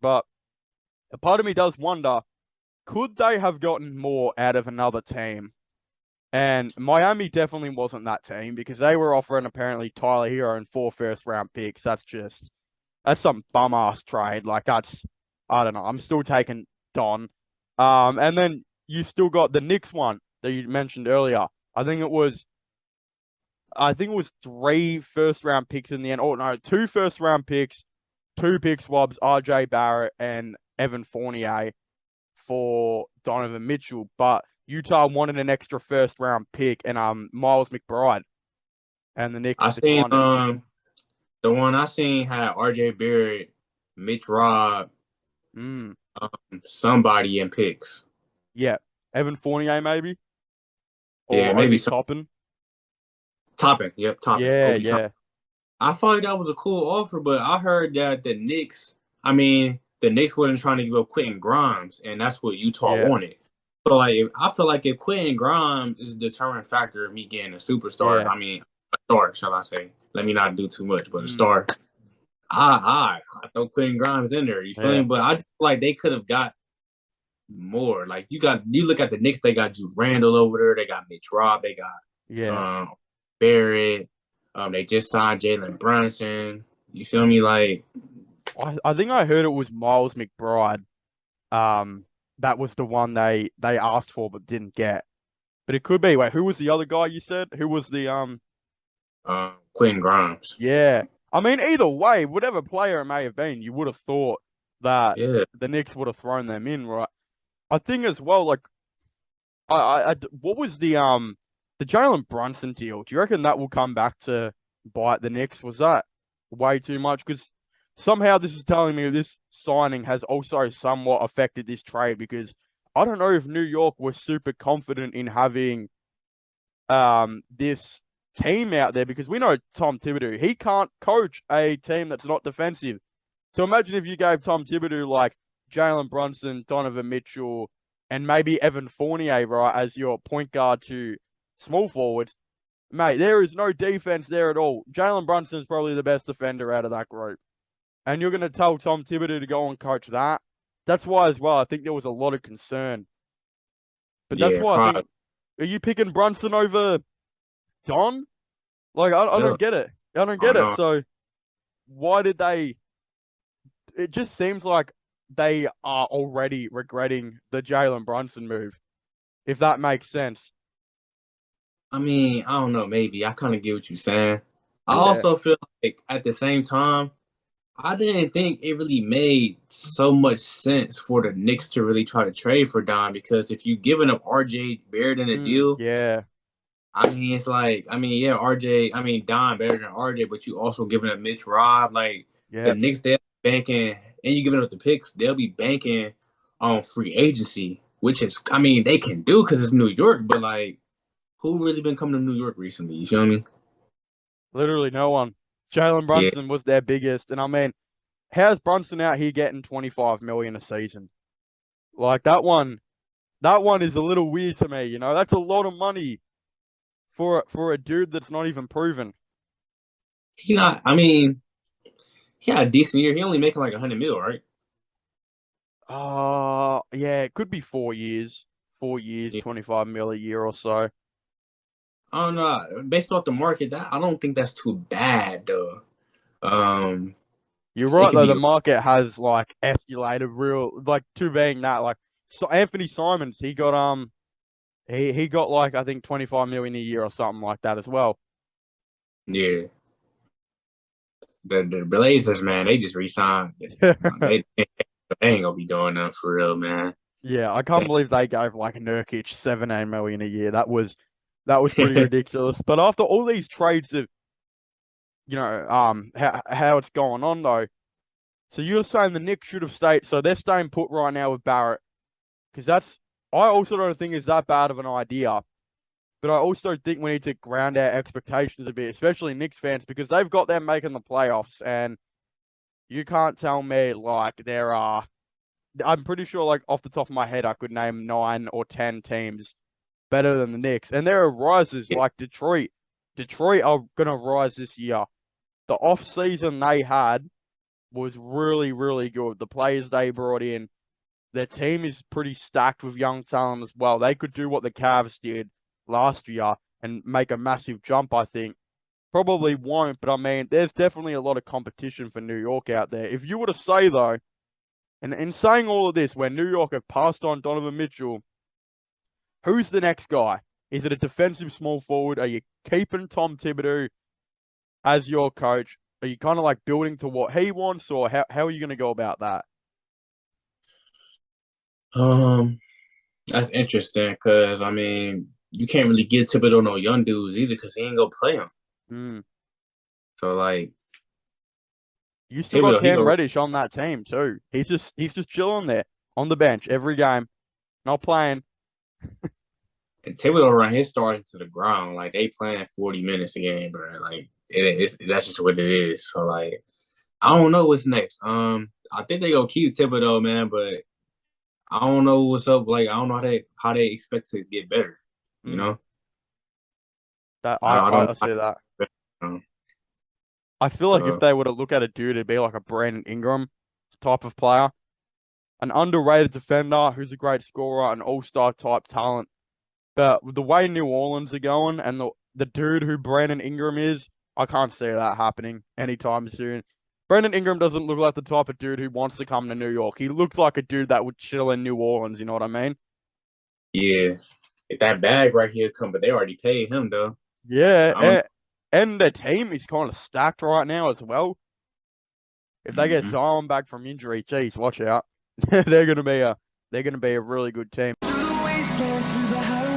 But a part of me does wonder, could they have gotten more out of another team? And Miami definitely wasn't that team because they were offering apparently Tyler Hero and 4 first-round picks. That's some bum ass trade. Like that's I don't know. I'm still taking Don. And then you still got the Knicks one that you mentioned earlier. I think it was I think it was 3 first-round picks in the end. Oh no, 2 first-round picks, 2 pick swabs, RJ Barrett and Evan Fournier for Donovan Mitchell. But Utah wanted an extra first-round pick and Miles McBride, and the Knicks I seen declined it. the one I seen had RJ Barrett, Mitch Robb, Mm, somebody in picks. yeah, Evan Fournier maybe Yeah, or maybe Obi some Toppin. Toppin. Yep, Toppin. Yeah, Obi Toppin. yeah, I thought like that was a cool offer, but I heard that the Knicks wasn't trying to give up Quentin Grimes, and that's what Utah yeah, wanted. So like, I feel like if Quentin Grimes is a determining factor of me getting a superstar, yeah. a star, shall I say? Let me not do too much, but a Mm, star. I throw Quentin Grimes in there. You feel yeah, me? But I just feel like they could have got more. Like you look at the Knicks, they got Drew Randall over there, they got Mitch Robb, they got yeah. Barrett, they just signed Jalen Brunson. You feel me? Like I think I heard it was Miles McBride. Um, that was the one they asked for but didn't get. But it could be. Wait, who was the other guy you said? Who was the Quentin Grimes. Yeah. I mean, either way, whatever player it may have been, you would have thought that Yeah, the Knicks would have thrown them in, right? I think as well, like what was the Jalen Brunson deal? Do you reckon that will come back to bite the Knicks? Was that way too much? Because somehow this is telling me this signing has also somewhat affected this trade because I don't know if New York was super confident in having this team out there because we know Tom Thibodeau, he can't coach a team that's not defensive. So imagine if you gave Tom Thibodeau like Jalen Brunson, Donovan Mitchell, and maybe Evan Fournier, right, as your point guard to small forwards. Mate, there is no defense there at all. Jalen Brunson is probably the best defender out of that group. And you're going to tell Tom Thibodeau to go and coach that? That's why, as well, I think there was a lot of concern. But that's yeah, why I probably. think, are you picking Brunson over Don? Like, I Yeah, don't get it. I don't I get don't it. know. So, why did they it just seems like they are already regretting the Jalen Brunson move, if that makes sense. I don't know. Maybe I kind of get what you're saying. I Yeah. also feel like at the same time, I didn't think it really made so much sense for the Knicks to really try to trade for Don because if you giving up RJ Barrett in a deal, Yeah. it's like, yeah, Don better than RJ, but you also giving up Mitch Robb. Like, the Yeah. Knicks, they're banking, and you giving up the picks, they'll be banking on free agency, which is, they can do because it's New York, but like, who really been coming to New York recently? You feel me? Literally no one. Jalen Yeah. Brunson was their biggest. And I mean, how's Brunson out here getting 25 million a season? Like that one is a little weird to me, you know. That's a lot of money for a dude that's not even proven. He not, he had a decent year. He only making like 100 mil, right? Yeah, it could be 4 years. 4 years, Yeah. 25 mil a year or so. I don't know. Based off the market, that I don't think that's too bad though. Um, You're it right could though. be. The market has like escalated real like to being that like so Anthony Simons he got like I think 25 million a year or something like that as well. Yeah. The Blazers, man, they just re-signed. They ain't gonna be doing nothing for real, man. Yeah, I can't believe they gave like Nurkic 17 million a year. That was pretty ridiculous. But after all these trades of how it's going on though. So you're saying the Knicks should have stayed. So they're staying put right now with Barrett because I also don't think it's that bad of an idea. But I also think we need to ground our expectations a bit, especially Knicks fans, because they've got them making the playoffs, and you can't tell me like there are. I'm pretty sure, like off the top of my head, I could name 9 or 10 teams better than the Knicks, and there are rises like Detroit. Detroit are gonna rise this year. The off season they had, was really, really good. The players they brought in, their team is pretty stacked with young talent as well. They could do what the Cavs did last year and make a massive jump, I think. Probably won't, but I mean, there's definitely a lot of competition for New York out there. If you were to say, though, and in saying all of this, where New York have passed on Donovan Mitchell, who's the next guy? Is it a defensive small forward? Are you keeping Tom Thibodeau as your coach? Are you kind of like building to what he wants, or how are you going to go about that? That's interesting because I mean, you can't really give Thibodeau no young dudes either because he ain't gonna play them. Mm. So like You still got Thibodeau, he Cam go Reddish on that team too. He's just chilling there on the bench every game, not playing. and Thibodeau run his stars into the ground. Like they playing 40 minutes a game, bro. Like it's that's just what it is. So like I don't know what's next. I think they gonna keep Thibodeau, man, but I don't know what's up. Like I don't know how they expect to get better. You Mm. know, That I don't. I see that. know. I feel like if So they were to look at a dude, it'd be like a Brandon Ingram type of player, an underrated defender who's a great scorer, an all-star type talent. But with the way New Orleans are going and the dude who Brandon Ingram is, I can't see that happening anytime soon. Brandon Ingram doesn't look like the type of dude who wants to come to New York. He looks like a dude that would chill in New Orleans, you know what I mean? yeah, if that bag right here come, but they already paid him though. Yeah, I don't. and their team is kind of stacked right now as well. If they get Mhm. Zion back from injury, geez, watch out. They're gonna be a really good team. Through the wastelands, through the